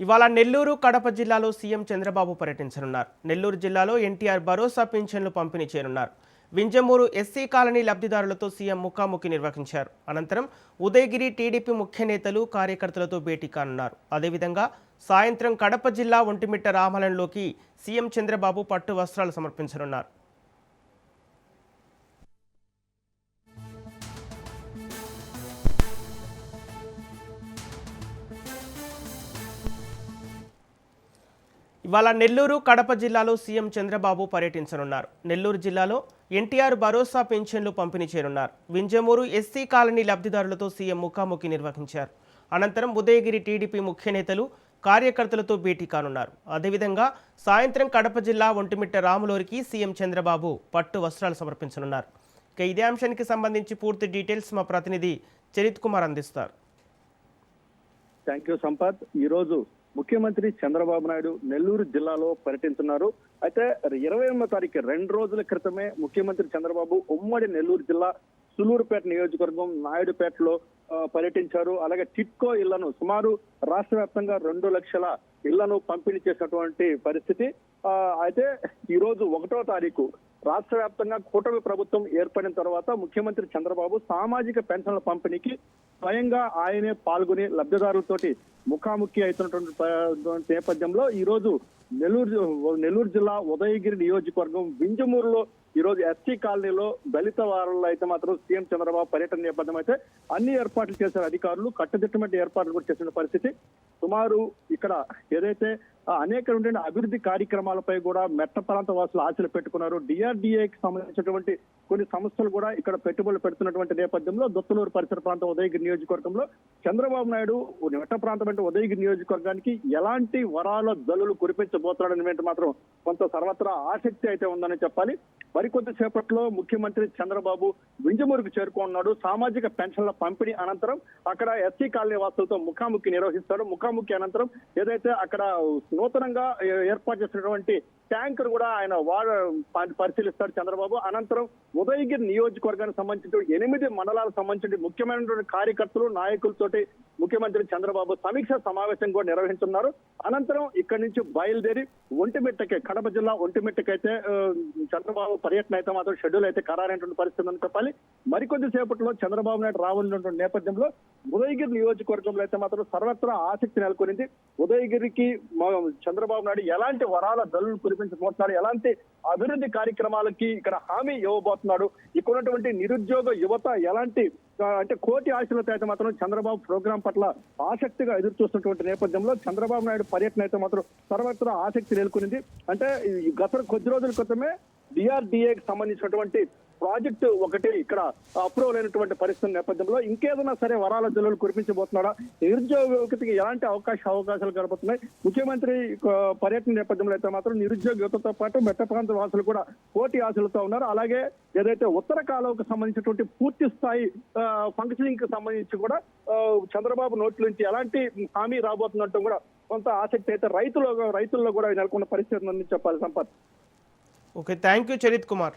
ఇవాళ నెల్లూరు కడప జిల్లాలో సీఎం చంద్రబాబు పర్యటించనున్నారు. నెల్లూరు జిల్లాలో ఎన్టీఆర్ భరోసా పింఛన్లు పంపిణీ చేయనున్నారు. వింజమూరు ఎస్సీ కాలనీ లబ్ధిదారులతో సీఎం ముఖాముఖి నిర్వహించారు. అనంతరం ఉదయగిరి టీడీపీ ముఖ్య నేతలు కార్యకర్తలతో భేటీ కానున్నారు. అదేవిధంగా సాయంత్రం కడప జిల్లా ఒంటిమిట్ట రామాలయంలోకి సీఎం చంద్రబాబు పట్టు వస్త్రాలు సమర్పించనున్నారు. ఇవాళ నెల్లూరు కడప జిల్లాలో సీఎం చంద్రబాబు పర్యటించనున్నారు. నెల్లూరు జిల్లాలో ఎన్టీఆర్ భరోసా పింఛన్లు పంపిణీ చేయనున్నారు. వింజమూరు ఎస్సీ కాలనీ లబ్ధిదారులతో సీఎం ముఖాముఖి నిర్వహించారు. అనంతరం ఉదయగిరి టీడీపీ ముఖ్య నేతలు కార్యకర్తలతో భేటీ కానున్నారు. అదేవిధంగా సాయంత్రం కడప జిల్లా ఒంటిమిట్ట రాములూరికి సీఎం చంద్రబాబు పట్టు వస్త్రాలు సమర్పించనున్నారు. ఇక ఇదే అంశానికి సంబంధించి పూర్తి డీటెయిల్స్ మా ప్రతినిధి చరిత్ కుమార్ అందిస్తారు. Thank you Sampath. ఈరోజు ముఖ్యమంత్రి చంద్రబాబు నాయుడు నెల్లూరు జిల్లాలో పర్యటించున్నారు. అయితే 28వ తారీఖు 2 రోజుల క్రితమే ముఖ్యమంత్రి చంద్రబాబు ఉమ్మడి నెల్లూరు జిల్లా సులూరుపేట నియోజకవర్గం నాయుడుపేటలో పర్యటించారు. అలాగే టిట్కో ఇళ్లను సుమారు రాష్ట్ర వ్యాప్తంగా 2 లక్షల ఇళ్లను పంపిణీ చేసినటువంటి పరిస్థితి. అయితే ఈ రోజు 1వ తారీఖు రాష్ట్ర వ్యాప్తంగా కూటమి ప్రభుత్వం ఏర్పడిన తర్వాత ముఖ్యమంత్రి చంద్రబాబు సామాజిక పెన్షన్ల పంపిణీకి స్వయంగా ఆయనే పాల్గొని ముఖాముఖి అవుతున్నటువంటి నేపథ్యంలో ఈ రోజు నెల్లూరు జిల్లా ఉదయగిరి నియోజకవర్గం వింజమూరులో ఈ రోజు ఎస్టీ కాలనీలో దళిత వారంలో అయితే మాత్రం సీఎం చంద్రబాబు పర్యటన నేపథ్యం అయితే అన్ని ఏర్పాట్లు చేసిన అధికారులు కట్టుదిట్టమైన ఏర్పాట్లు కూడా చేసిన పరిస్థితి. సుమారు ఇక్కడ ఏదైతే అనేక అభివృద్ధి కార్యక్రమాలపై కూడా మెట్ట ప్రాంత వాసులు ఆశలు పెట్టుకున్నారు. డిఆర్డిఏకి సంబంధించినటువంటి కొన్ని సంస్థలు కూడా ఇక్కడ పెట్టుబడులు పెడుతున్నటువంటి నేపథ్యంలో దొత్తలూరు పరిసర ప్రాంతం ఉదయగిరి నియోజకవర్గంలో చంద్రబాబు నాయుడు మెట్ట ప్రాంతం అంటే ఉదయగిరి నియోజకవర్గానికి ఎలాంటి వరాల జల్లులు కురిపించబోతున్నాడని మాత్రం కొంత సర్వత్రా ఆసక్తి అయితే ఉందని చెప్పాలి. మరికొద్ది సేపట్లో ముఖ్యమంత్రి చంద్రబాబు వింజమూరుకు చేరుకున్నాడు. సామాజిక పెన్షన్ల పంపిణీ అనంతరం అక్కడ ఎస్సీ కాలనీ వాసులతో ముఖాముఖి నిర్వహిస్తాడు. ముఖాముఖి అనంతరం ఏదైతే అక్కడ నూతనంగా ఏర్పాటు చేసినటువంటి ట్యాంకర్ కూడా ఆయన పరిశీలిస్తాడు చంద్రబాబు. అనంతరం ఉదయగిరి నియోజకవర్గానికి సంబంధించిన 8 మండలాలకు సంబంధించిన ముఖ్యమైనటువంటి కార్యకర్తలు నాయకులతోటి ముఖ్యమంత్రి చంద్రబాబు సమీక్ష సమావేశం కూడా నిర్వహించున్నారు. అనంతరం ఇక్కడి నుంచి బయలుదేరి ఒంటిమిట్టకి కడప జిల్లా ఒంటిమిట్టకైతే చంద్రబాబు పర్యటన అయితే మాత్రం షెడ్యూల్ అయితే ఖరారైనటువంటి పరిస్థితి అని చెప్పాలి. మరికొద్ది సేపట్లో చంద్రబాబు నాయుడు రావాలన్నటువంటి నేపథ్యంలో ఉదయగిరి నియోజకవర్గంలో అయితే మాత్రం సర్వత్రా ఆసక్తి నెలకొనింది. ఉదయగిరికి చంద్రబాబు నాయుడు ఎలాంటి వరాల జల్లులు కురిపించబోతున్నాడు, ఎలాంటి అభివృద్ధి కార్యక్రమాలకి ఇక్కడ హామీ ఇవ్వబోతున్నాడు, ఇక్కడ ఉన్నటువంటి నిరుద్యోగ యువత ఎలాంటి అంటే కోటి ఆశలతో అయితే మాత్రం చంద్రబాబు ప్రోగ్రాం పట్ల ఆసక్తిగా ఎదురు చూస్తున్నటువంటి నేపథ్యంలో చంద్రబాబు నాయుడు పర్యటన అయితే మాత్రం సర్వత్రా ఆసక్తి నెలకొనింది. అంటే గత కొద్ది రోజుల క్రితమే డిఆర్డిఏకి సంబంధించినటువంటి ప్రాజెక్టు ఒకటి ఇక్కడ అప్రూవల్ అయినటువంటి పరిస్థితి నేపథ్యంలో ఇంకేదైనా సరే వరాల జల్లులు కురిపించబోతున్నాడా, నిరుద్యోగ యువతకి ఎలాంటి అవకాశాలు కనబడుతున్నాయి. ముఖ్యమంత్రి పర్యటన నేపథ్యంలో అయితే మాత్రం నిరుద్యోగ యువతతో పాటు మెట్ట ప్రాంత వాసులు కూడా కోటి ఆశలతో ఉన్నారు. అలాగే ఏదైతే ఉత్తర కాలువకు సంబంధించినటువంటి పూర్తి స్థాయి ఫంక్షనింగ్ కి సంబంధించి కూడా చంద్రబాబు నోట్ల నుంచి ఎలాంటి హామీ రాబోతున్నట్టు కూడా కొంత ఆసక్తి అయితే రైతుల్లో కూడా నెలకొన్న పరిస్థితి ఉందని చెప్పాలి Sampath. Okay, thank you Charith Kumar.